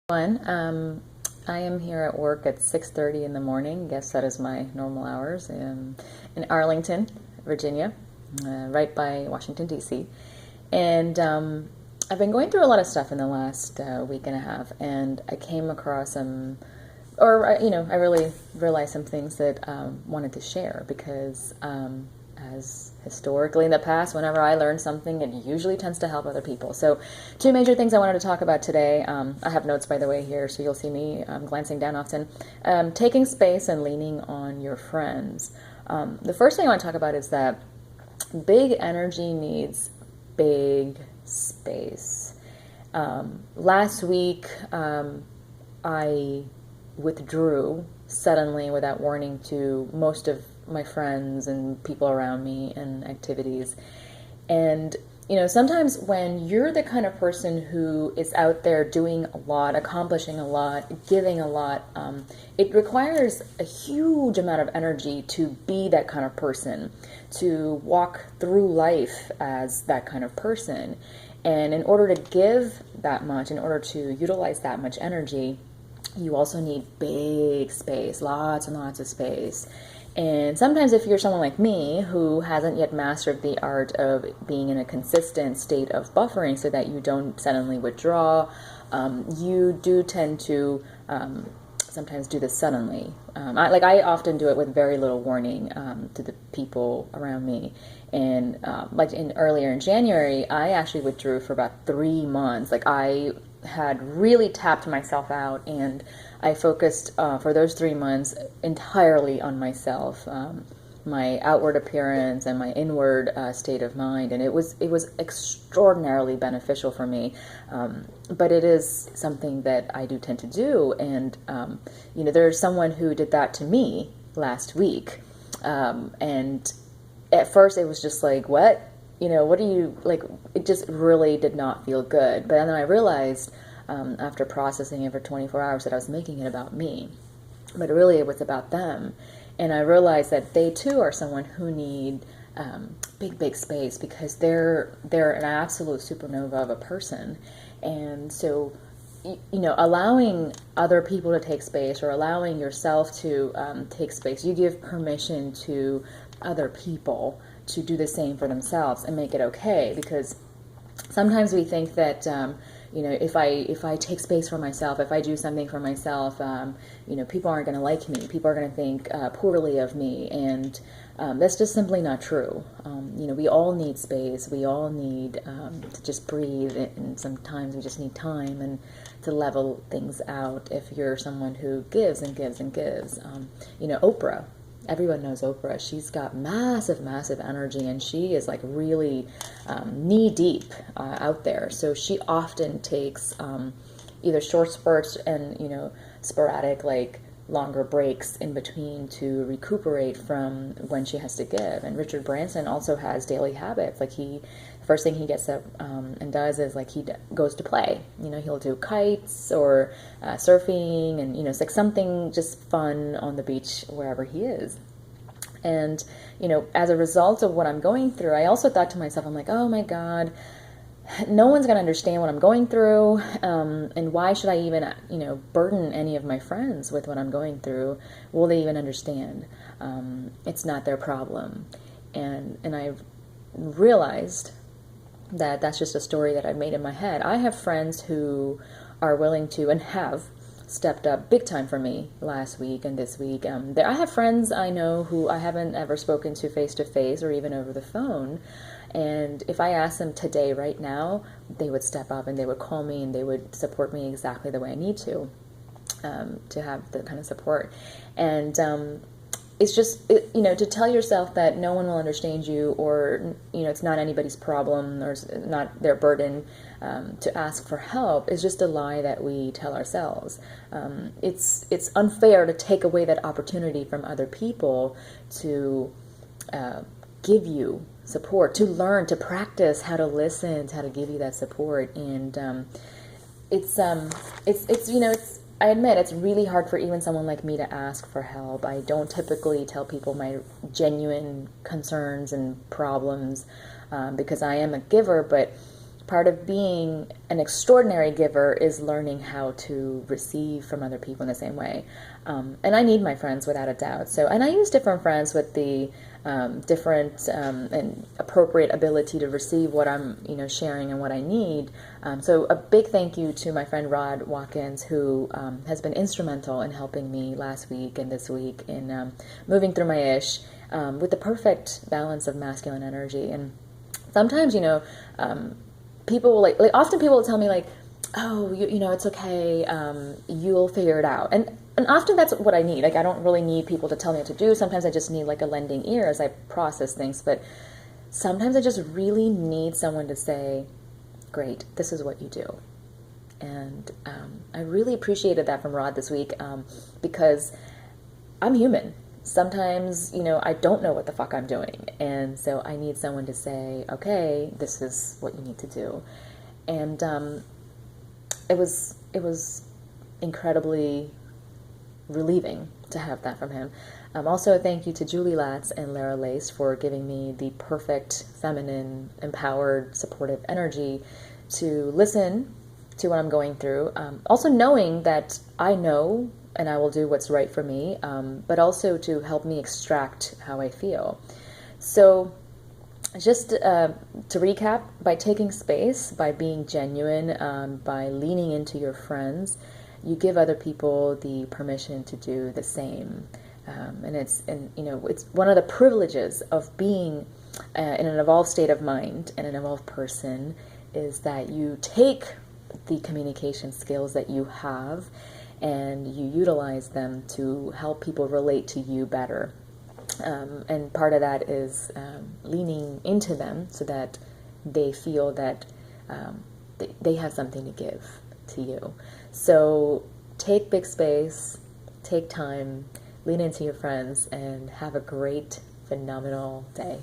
I am here at work at 6:30 in the morning. Guess that is my normal hours in Arlington, Virginia, right by Washington, D.C. And I've been going through a lot of stuff in the last week and a half, and I came across I really realized some things that wanted to share because as historically in the past, whenever I learn something, it usually tends to help other people. So, two major things I wanted to talk about today. I have notes, by the way, here, so you'll see me glancing down often. Taking space and leaning on your friends. The first thing I want to talk about is that big energy needs big space. Last week, I withdrew suddenly without warning to most of my friends and people around me and activities. And, sometimes when you're the kind of person who is out there doing a lot, accomplishing a lot, giving a lot, it requires a huge amount of energy to be that kind of person, to walk through life as that kind of person. And in order to give that much, in order to utilize that much energy, you also need big space, lots and lots of space. And sometimes if you're someone like me who hasn't yet mastered the art of being in a consistent state of buffering so that you don't suddenly withdraw, you do tend to sometimes do this suddenly. I often do it with very little warning to the people around me. And earlier in January, I actually withdrew for about 3 months. I had really tapped myself out, and I focused for those 3 months entirely on myself, my outward appearance and my inward state of mind, and it was extraordinarily beneficial for me. But it is something that I do tend to do, and there's someone who did that to me last week, and at first it was just like, what? What do you, like, it just really did not feel good. But then I realized, after processing it for 24 hours, that I was making it about me. But really it was about them. And I realized that they too are someone who need big space because they're an absolute supernova of a person. And so, allowing other people to take space or allowing yourself to take space, you give permission to other people to do the same for themselves and make it okay. Because sometimes we think that if I take space for myself, if I do something for myself, people aren't going to like me. People are going to think poorly of me, and that's just simply not true. We all need space. We all need to just breathe, and sometimes we just need time and to level things out. If you're someone who gives and gives and gives, Oprah. Everyone knows Oprah. She's got massive energy, and she is really knee deep out there. So she often takes either short spurts and sporadic longer breaks in between to recuperate from when she has to give. And Richard Branson also has daily habits. First thing he gets up and does is he goes to play. He'll do kites or surfing, and it's something just fun on the beach wherever he is. And as a result of what I'm going through, I also thought to myself, I'm like, oh my God, no one's going to understand what I'm going through, and why should I even burden any of my friends with what I'm going through? Will they even understand? It's not their problem. And I've realized that that's just a story that I've made in my head. I have friends who are willing to and have stepped up big time for me last week and this week. I have friends I know who I haven't ever spoken to face to face or even over the phone. And if I asked them today, right now, they would step up and they would call me and they would support me exactly the way I need to have the kind of support. And it's just, to tell yourself that no one will understand you, or, it's not anybody's problem or it's not their burden to ask for help, is just a lie that we tell ourselves. It's unfair to take away that opportunity from other people to give you support, to learn, to practice how to listen, how to give you that support. And I admit it's really hard for even someone like me to ask for help. I don't typically tell people my genuine concerns and problems because I am a giver, but part of being an extraordinary giver is learning how to receive from other people in the same way. And I need my friends without a doubt. So, and I use different friends with the different and appropriate ability to receive what I'm, sharing and what I need. So a big thank you to my friend Rod Watkins, who has been instrumental in helping me last week and this week in moving through my ish with the perfect balance of masculine energy. And sometimes, people will often people will tell me like, oh, it's okay, you'll figure it out. And often that's what I need. Like, I don't really need people to tell me what to do. Sometimes I just need like a lending ear as I process things. But sometimes I just really need someone to say, great, this is what you do. And I really appreciated that from Rod this week because I'm human. Sometimes, I don't know what the fuck I'm doing. And so I need someone to say, okay, this is what you need to do. And it was incredibly relieving to have that from him. Also, a thank you to Julie Latz and Lara Lace for giving me the perfect, feminine, empowered, supportive energy to listen to what I'm going through. Also knowing that I know and I will do what's right for me, but also to help me extract how I feel. So just to recap, by taking space, by being genuine, by leaning into your friends, you give other people the permission to do the same. And it's one of the privileges of being in an evolved state of mind and an evolved person is that you take the communication skills that you have and you utilize them to help people relate to you better. And part of that is leaning into them so that they feel that they have something to give to you. So take big space, take time, lean into your friends, and have a great, phenomenal day.